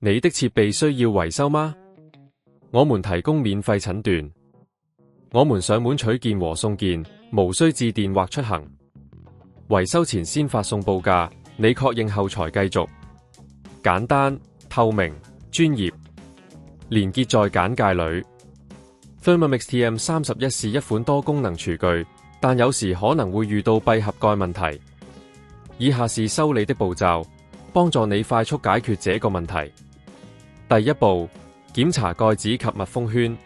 你的設備需要維修嗎？我們提供免費診斷，我們上門取件和送件，無需致電或出行。維修前先發送報價，你確認後才繼續。簡單、透明、專業。連結在簡介裏。Thermomix TM31是一款多功能廚具，但有時可能會遇到閉合蓋問題。以下是修理的步驟，幫助你快速解決這個問題。第一步，檢查蓋子及密封圈。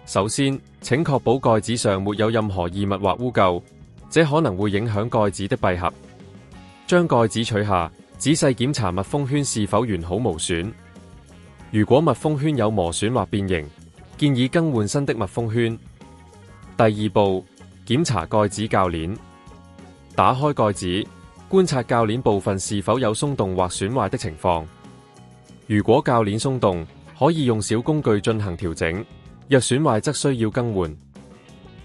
首先，請確保蓋子上沒有任何異物或污垢，這可能會影響蓋子的閉合。將蓋子取下，仔細檢查密封圈是否完好無損。如果密封圈有磨損或變形，建議更換新的密封圈。第二步，檢查蓋子鉸鏈。打開蓋子，觀察鉸鏈部分是否有鬆動或損壞的情況。如果鉸鏈鬆動，可以用小工具進行調整，若損壞則需要更換。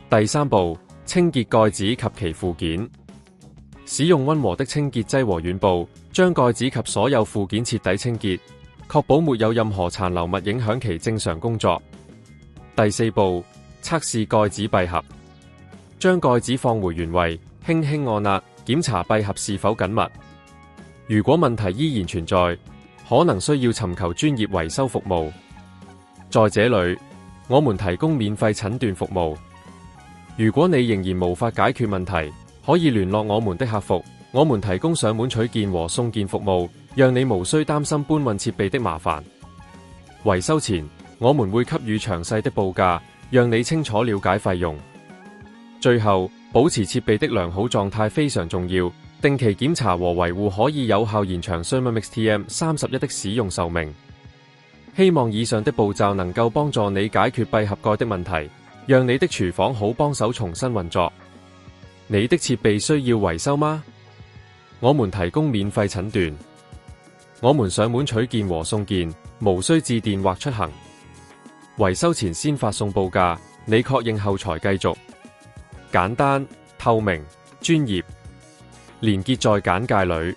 第三步，清潔蓋子及其附件。使用溫和的清潔劑和軟布，將蓋子及所有附件徹底清潔，確保沒有任何殘留物影響其正常工作。第四步，測試蓋子閉合。將蓋子放回原位，輕輕按壓，檢查閉合是否緊密。如果問題依然存在，可能需要尋求專業維修服務。在這裏，我們提供免費診斷服務。如果你仍然無法解決問題，可以聯絡我們的客服，我們提供上門取件和送件服務，讓你無需擔心搬運設備的麻煩。維修前，我們會給予詳細的報價，讓你清楚了解費用。最後，保持設備的良好狀態非常重要，定期檢查和維護可以有效延長 Thermomix TM31的使用壽命。希望以上的步驟能夠幫助你解決閉合蓋的問題，讓你的廚房好幫手重新運作。你的設備需要維修嗎？我們提供免費診斷，我們上門取件和送件，無需致電或出行。維修前先發送報價，你確認後才繼續。簡單、透明、專業。連結在簡介裏。